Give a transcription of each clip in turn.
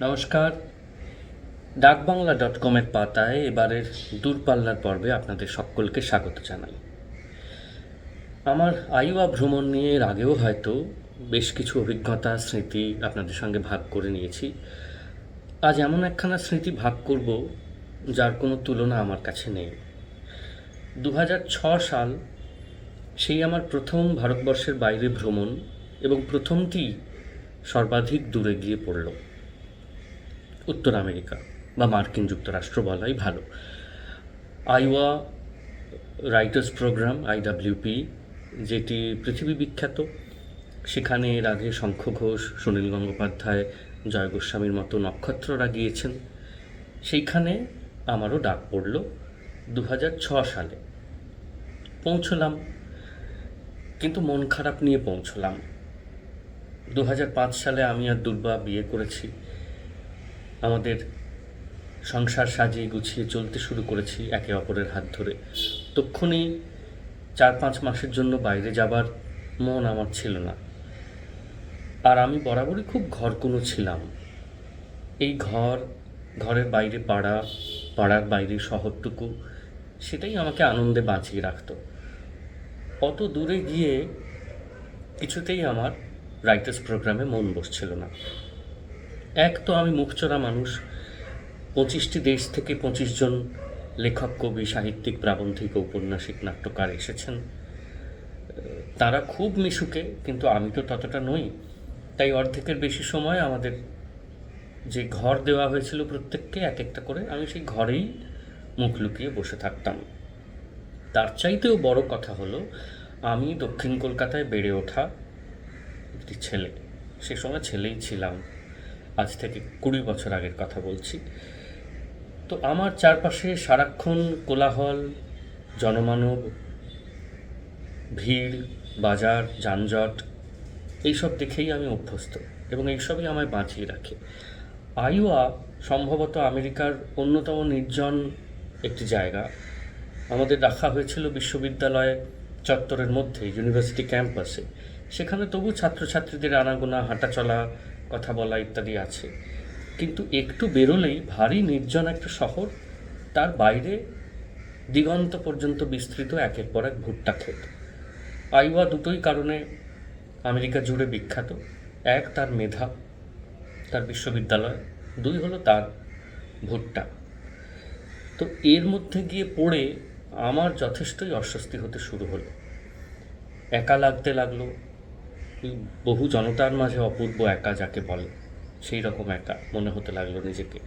নমস্কার। ডাকবাংলা.com-এর পাতায় এবারের দূরপাল্লার পর্বে আপনাদের সকলকে স্বাগত জানাই। আমার আইওয়া ভ্রমণ নিয়ে এর আগেও হয়তো বেশ কিছু অভিজ্ঞতা স্মৃতি আপনাদের সঙ্গে ভাগ করে নিয়েছি। আজ এমন একখানা স্মৃতি ভাগ করব যার কোনো তুলনা আমার কাছে নেই। 2006 সাল সেই আমার প্রথম ভারতবর্ষের বাইরে ভ্রমণ, এবং প্রথমটি সর্বাধিক দূরে গিয়ে পড়ল উত্তর আমেরিকা বা মার্কিন যুক্তরাষ্ট্র বলাই ভালো। আইওয়া রাইটার্স প্রোগ্রাম IWP, যেটি পৃথিবী বিখ্যাত। সেখানে এর আগে শঙ্খ ঘোষ, সুনীল গঙ্গোপাধ্যায়, জয় গোস্বামীর মতো নক্ষত্ররা গিয়েছেন। সেইখানে আমারও ডাক পড়ল 2006 সালে। পৌঁছলাম, কিন্তু মন খারাপ নিয়ে পৌঁছলাম। 2005 সালে আমি আর দুর্বা বিয়ে করেছি। আমাদের সংসার সাজিয়ে গুছিয়ে চলতে শুরু করেছি একে অপরের হাত ধরে। তক্ষুনি 4-5 মাসের জন্য বাইরে যাবার মন আমার ছিল না। আর আমি বরাবরই খুব ঘরকুনো ছিলাম। এই ঘরের বাইরে পাড়া, পাড়ার বাইরে শহরটুকু, সেটাই আমাকে আনন্দে বাঁচিয়ে রাখত। অত দূরে গিয়ে কিছুতেই আমার রাইটার্স প্রোগ্রামে মন বসছিল না। এক তো আমি মুখচোরা মানুষ। 25টি দেশ থেকে 25 জন লেখক, কবি, সাহিত্যিক, প্রাবন্ধিক, ঔপন্যাসিক, নাট্যকার এসেছেন। তারা খুব মিশুকে, কিন্তু আমি তো ততটা নই। তাই অর্ধেকের বেশি সময় আমাদের যে ঘর দেওয়া হয়েছিল প্রত্যেককে এক একটা করে, আমি সেই ঘরেই মুখ লুকিয়ে বসে থাকতাম। তার চাইতেও বড় কথা হলো, আমি দক্ষিণ কলকাতায় বেড়ে ওঠা একটি ছেলে। সে সময় ছেলেই ছিলাম, আজ থেকে 20 বছর আগের কথা বলছি। তো আমার চারপাশে সারাক্ষণ কোলাহল, জনমানব, ভিড়, বাজার, যানজট, এইসব দেখেই আমি অভ্যস্ত, এবং এইসবই আমায় বাঁচিয়ে রাখে। আইওয়া সম্ভবত আমেরিকার অন্যতম নির্জন একটি জায়গা। আমাদের রাখা হয়েছিল বিশ্ববিদ্যালয় চত্বরের মধ্যে, ইউনিভার্সিটি ক্যাম্পাসে। সেখানে তবু ছাত্রছাত্রীদের আনাগোনা, হাঁটা চলা, কথা বলা ইত্যাদি আছে। কিন্তু একটু বেরোলেই ভারী নির্জন একটা শহর, তার বাইরে দিগন্ত পর্যন্ত বিস্তৃত একের পর এক ভুট্টা ক্ষেত। আইওয়া দুটোই কারণে আমেরিকা জুড়ে বিখ্যাত। এক, তার মেধা, তার বিশ্ববিদ্যালয়; দুই হলো তার ভুট্টা। তো এর মধ্যে গিয়ে পড়ে আমার যথেষ্টই অস্বস্তি হতে শুরু হলো। একা লাগতে লাগলো। বহু জনতার মাঝে অপূর্ব একা যাকে বলে, সেই রকম একা মনে হতে লাগলো নিজেকে।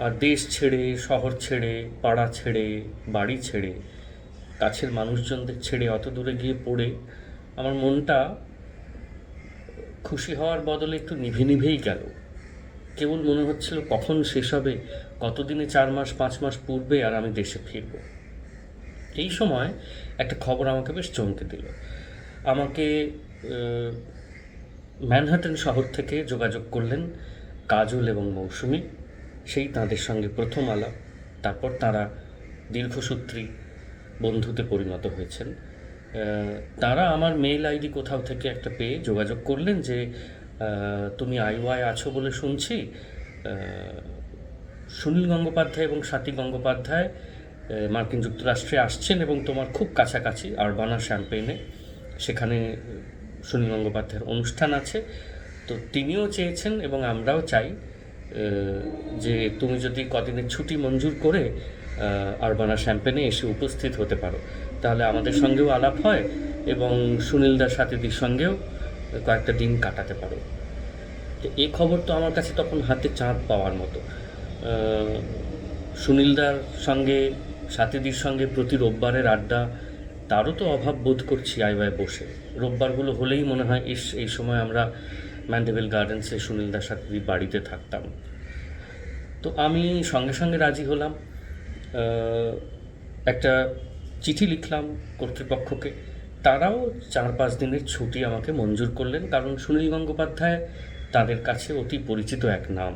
আর দেশ ছেড়ে, শহর ছেড়ে, পাড়া ছেড়ে, বাড়ি ছেড়ে, কাছের মানুষজনদের ছেড়ে অত দূরে গিয়ে পড়ে আমার মনটা খুশি হওয়ার বদলে একটু নিভে নিভেই গেল। কেবল মনে হচ্ছিল কখন শেষ হবে, কতদিনে 4 মাস 5 মাস পূর্বে আর আমি দেশে ফিরব। এই সময় একটা খবর আমাকে বেশ চমকে দিল। আমাকে ম্যানহাটন শহর থেকে যোগাযোগ করলেন কাজল এবং মৌসুমী। সেই তাঁদের সঙ্গে প্রথম আলাপ। তারপর তাঁরা দীর্ঘসূত্রী বন্ধুতে পরিণত হয়েছেন। তারা আমার মেইল আইডি কোথাও থেকে একটা পেয়ে যোগাযোগ করলেন যে, তুমি আইওয়ায় আছো বলে শুনছি, সুনীল গঙ্গোপাধ্যায় এবং স্বাতী গঙ্গোপাধ্যায় মার্কিন যুক্তরাষ্ট্রে আসছেন, এবং তোমার খুব কাছাকাছি আরবানা শ্যাম্পেইনে সেখানে সুনীল গঙ্গোপাধ্যায়ের অনুষ্ঠান আছে। তো তিনিও চেয়েছেন এবং আমরাও চাই যে তুমি যদি কদিনের ছুটি মঞ্জুর করে আরবানা শ্যাম্পেনে এসে উপস্থিত হতে পারো, তাহলে আমাদের সঙ্গেও আলাপ হয় এবং সুনীলদার সাথীদের সঙ্গেও কয়েকটা দিন কাটাতে পারো। তো এই খবর তো আমার কাছে তখন হাতে চাঁদ পাওয়ার মতো। সুনীলদার সঙ্গে, সাথীদের সঙ্গে প্রতি রোববারের আড্ডা, তারও তো অভাব বোধ করছি আইওয়ায় বসে। রোববারগুলো হলেই মনে হয় এই সময় আমরা ম্যান্ডেভিল গার্ডেন্সে সুনীলদার সাথীদের বাড়িতে থাকতাম। তো আমি সঙ্গে সঙ্গে রাজি হলাম। একটা চিঠি লিখলাম কর্তৃপক্ষকে। তারাও 4-5 দিনের ছুটি আমাকে মঞ্জুর করলেন, কারণ সুনীল গঙ্গোপাধ্যায় তাদের কাছে অতি পরিচিত এক নাম।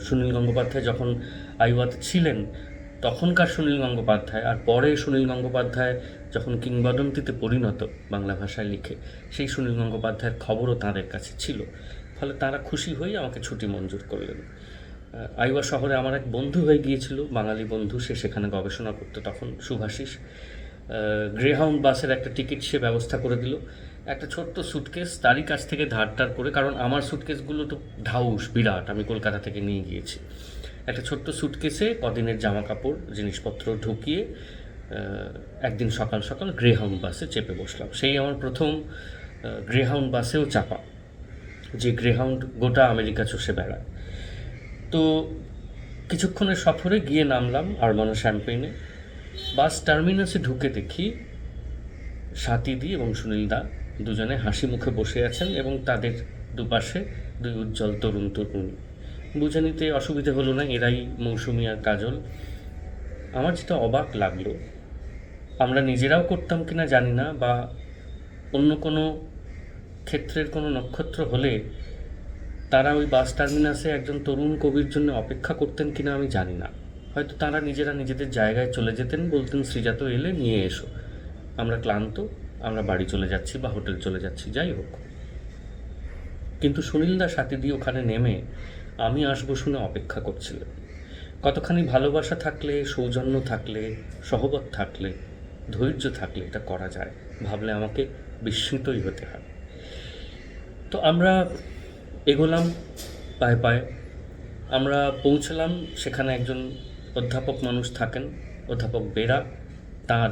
সুনীল গঙ্গোপাধ্যায় যখন আইওয়াতে ছিলেন তখনকার সুনীল গঙ্গোপাধ্যায়, আর পরে সুনীল গঙ্গোপাধ্যায় যখন কিংবদন্তিতে পরিণত বাংলা ভাষায় লিখে, সেই সুনীল গঙ্গোপাধ্যায়ের খবরও তাঁদের কাছে ছিল। ফলে তারা খুশি হয়ে আমাকে ছুটি মঞ্জুর করলেন। আইওয়া শহরে আমার এক বন্ধু হয়ে গিয়েছিল, বাঙালি বন্ধু, সে সেখানে গবেষণা করতো তখন, শুভাশিস। গ্রেহাউন্ড বাসের একটা টিকিট সে ব্যবস্থা করে দিল। একটা ছোট্ট সুটকেস তারই কাছ থেকে ধার করে, কারণ আমার সুটকেসগুলো তো ধাউস বিরাট, আমি কলকাতা থেকে নিয়ে গিয়েছি। একটা ছোট্ট সুটকেসে কদিনের জামা কাপড় জিনিসপত্র ঢুকিয়ে একদিন সকাল সকাল গ্রেহাউন্ড বাসে চেপে বসলাম। সেই আমার প্রথম গ্রেহাউন্ড বাসেও চাপা, যে গ্রেহাউন্ড গোটা আমেরিকা চষে বেড়ায়। তো কিছুক্ষণের সফরে গিয়ে নামলাম আরবানা শ্যাম্পেইনে। বাস টার্মিনাসে ঢুকে দেখি স্বাতীদি এবং সুনীলদা দুজনে হাসি মুখে বসে আছেন এবং তাদের দুপাশে দুই উজ্জ্বল তরুণ তরুণী। বুঝে নিতে অসুবিধে হলো না, এরাই মৌসুমি আর কাজল। আমার যেটা অবাক লাগলো, আমরা নিজেরাও করতাম কিনা জানি না, বা অন্য কোনো ক্ষেত্রের কোনো নক্ষত্র হলে তারা ওই বাস টার্মিনাসে একজন তরুণ কবির জন্য অপেক্ষা করতেন কিনা আমি জানি না। হয়তো তারা নিজেরা নিজেদের জায়গায় চলে যেতেন, বলতেন শ্রীজাত এলে নিয়ে এসো, আমরা ক্লান্ত, আমরা বাড়ি চলে যাচ্ছি বা হোটেল চলে যাচ্ছি, যাই হোক। কিন্তু সুনীলদা সাথীদি ওখানে নেমে আমি আসবো শুনে অপেক্ষা করছিলেন। কতখানি ভালোবাসা থাকলে, সৌজন্য থাকলে, সহবত থাকলে, ধৈর্য থাকলে এটা করা যায়, ভাবলে আমাকে বিস্মিতই হতে হয়। তো আমরা এগোলাম পায়ে পায়ে। আমরা পৌঁছলাম সেখানে একজন অধ্যাপক মানুষ থাকেন, অধ্যাপক বেরা, তার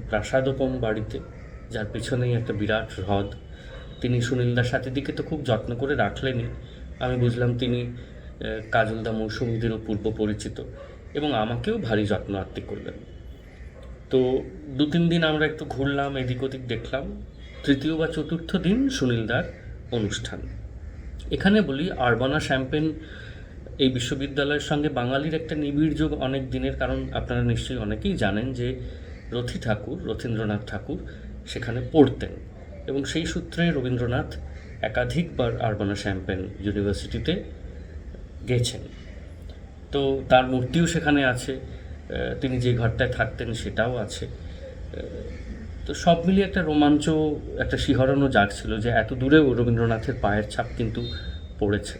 প্রাসাদোপম বাড়িতে, যার পিছনেই একটা বিরাট হ্রদ। তিনি সুনীলদার সাথীদিকে তো খুব যত্ন করে রাখলেনই, আমি বুঝলাম তিনি কাজলদা মৌসুমীদেরও পূর্ব পরিচিত, এবং আমাকেও ভারী যত্ন আত্তি করলেন। তো 2-3 দিন আমরা একটু ঘুরলাম, এদিক ওদিক দেখলাম। তৃতীয় বা চতুর্থ দিন সুনীলদার অনুষ্ঠান। এখানে বলি, আরবানা শ্যাম্পেন এই বিশ্ববিদ্যালয়ের সঙ্গে বাঙালির একটা নিবিড় যোগ অনেক দিনের, কারণ আপনারা নিশ্চয়ই অনেকেই জানেন যে রথীন্দ্রনাথ ঠাকুর সেখানে পড়তেন, এবং সেই সূত্রে রবীন্দ্রনাথ একাধিকবার আরবানা শ্যাম্পেন ইউনিভার্সিটিতে গেছেন। তো তার মূর্তিও সেখানে আছে, তিনি যে ঘরটায় থাকতেন সেটাও আছে। তো সব মিলিয়ে একটা রোমাঞ্চ, একটা শিহরণও জাগছিল যে এত দূরেও রবীন্দ্রনাথের পায়ের ছাপ কিন্তু পড়েছে।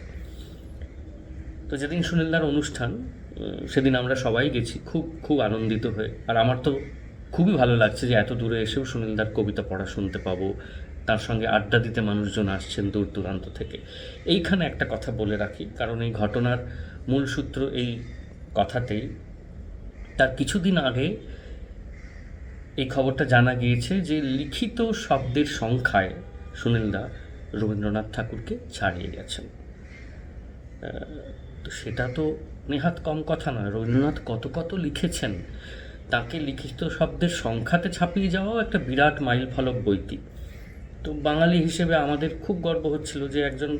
তো যেদিন সুনীলদার অনুষ্ঠান, সেদিন আমরা সবাই গেছি খুব খুব আনন্দিত হয়ে। আর আমার তো খুবই ভালো লাগছে যে এত দূরে এসেও সুনীলদার কবিতা পড়া শুনতে পাবো, তার সঙ্গে আড্ডা দিতে মানুষজন আসছেন দূর দূরান্ত থেকে। এইখানে একটা কথা বলে রাখি, কারণ এই ঘটনার মূল সূত্র এই কথাতেই। তার কিছুদিন আগে এই খবরটা জানা গিয়েছে যে লিখিত শব্দের সংখ্যায় সুনীলদা রবীন্দ্রনাথ ঠাকুরকে ছাড়িয়ে গেছেন। তো সেটা তো নেহাত কম কথা নয়। রবীন্দ্রনাথ কত কত লিখেছেন, তাকে লিখিত শব্দের সংখ্যাতে ছাপিয়ে যাওয়াও একটা বিরাট মাইল ফলক বইটি। তো বাঙালি হিসেবে আমাদের খুব গর্ব হচ্ছিল যে একজন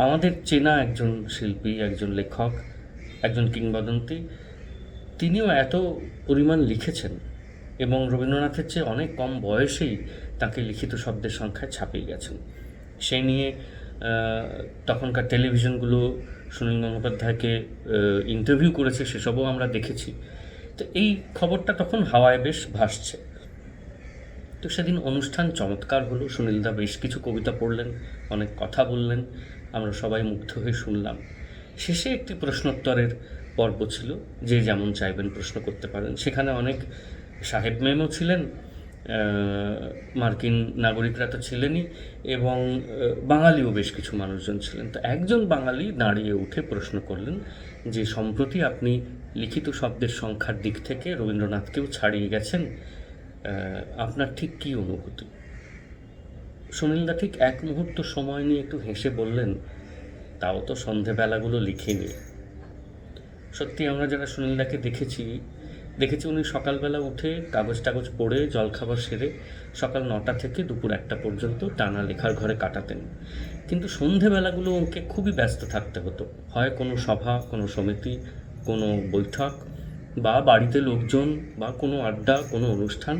আমাদের চেনা একজন শিল্পী, একজন লেখক, একজন কিংবদন্তি, তিনিও এত পরিমাণ লিখেছেন এবং রবীন্দ্রনাথের চেয়ে অনেক কম বয়সেই তাকে লিখিত শব্দের সংখ্যায় ছাপিয়ে গেছেন। সেই নিয়ে তখনকার টেলিভিশনগুলো সুনীল গঙ্গোপাধ্যায়কে ইন্টারভিউ করেছে, সেসবও আমরা দেখেছি। তো এই খবরটা তখন হাওয়ায় বেশ ভাসছে। তো সেদিন অনুষ্ঠান চমৎকার হলো। সুনীলদা বেশ কিছু কবিতা পড়লেন, অনেক কথা বললেন, আমরা সবাই মুগ্ধ হয়ে শুনলাম। শেষে একটি প্রশ্নোত্তরের পর্ব ছিল, যে যেমন চাইবেন প্রশ্ন করতে পারেন। সেখানে অনেক সাহেব মেমও ছিলেন, মার্কিন নাগরিকরা তো ছিলেনই, এবং বাঙালিও বেশ কিছু মানুষজন ছিলেন। তো একজন বাঙালি দাঁড়িয়ে উঠে প্রশ্ন করলেন যে সম্প্রতি আপনি লিখিত শব্দের সংখ্যার দিক থেকে রবীন্দ্রনাথকেও ছাড়িয়ে গেছেন, আপনার ঠিক কী অনুভূতি? সুনীলদা ঠিক এক মুহূর্ত সময় নিয়ে একটু হেসে বললেন, তাও তো সন্ধেবেলাগুলো লিখিনি। সত্যি আমরা যারা সুনীলদাকে দেখেছি উনি সকালবেলা উঠে কাগজ টাগজ পড়ে জলখাবার সেরে সকাল 9টা থেকে দুপুর 1টা পর্যন্ত টানা লেখার ঘরে কাটাতেন। কিন্তু সন্ধেবেলাগুলো ওকে খুবই ব্যস্ত থাকতে হতো, হয় কোনো সভা, কোনো সমিতি, কোনো বৈঠক, বা বাড়িতে লোকজন, বা কোনো আড্ডা, কোনো অনুষ্ঠান।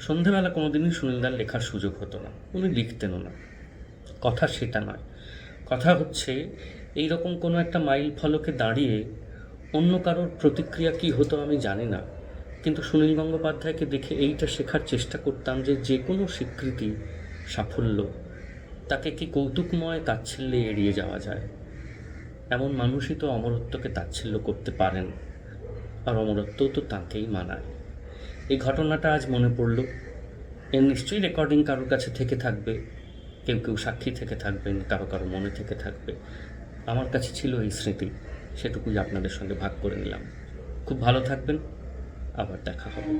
সন্ধেবেলা কোনো দিনই সুনীলদার লেখার সুযোগ হতো না, উনি লিখতেনও না। কথা সেটা নয়, কথা হচ্ছে এই রকম কোনো একটা মাইল ফলকে দাঁড়িয়ে অন্য কারোর প্রতিক্রিয়া কী হতো আমি জানি না, কিন্তু সুনীল গঙ্গোপাধ্যায়কে দেখে এইটা শেখার চেষ্টা করতাম যে যে কোনো স্বীকৃতি, সাফল্য তাকে কি কৌতুকময় তাচ্ছিল্যে এড়িয়ে যাওয়া যায়? এমন মানুষই তো অমরত্বকে তাচ্ছিল্য করতে পারেন, আর অমরত্বও তো তাঁকেই মানায়। এই ঘটনাটা আজ মনে পড়ল। এর নিশ্চয়ই রেকর্ডিং কারোর কাছে থেকে থাকবে, কেউ কেউ সাক্ষী থেকে থাকবেন, কারো কারো মনে থেকে থাকবে। আমার কাছে ছিল এই স্মৃতি, সেটুকুই আপনাদের সঙ্গে ভাগ করে নিলাম। খুব ভালো থাকবেন, আবার দেখা হবে।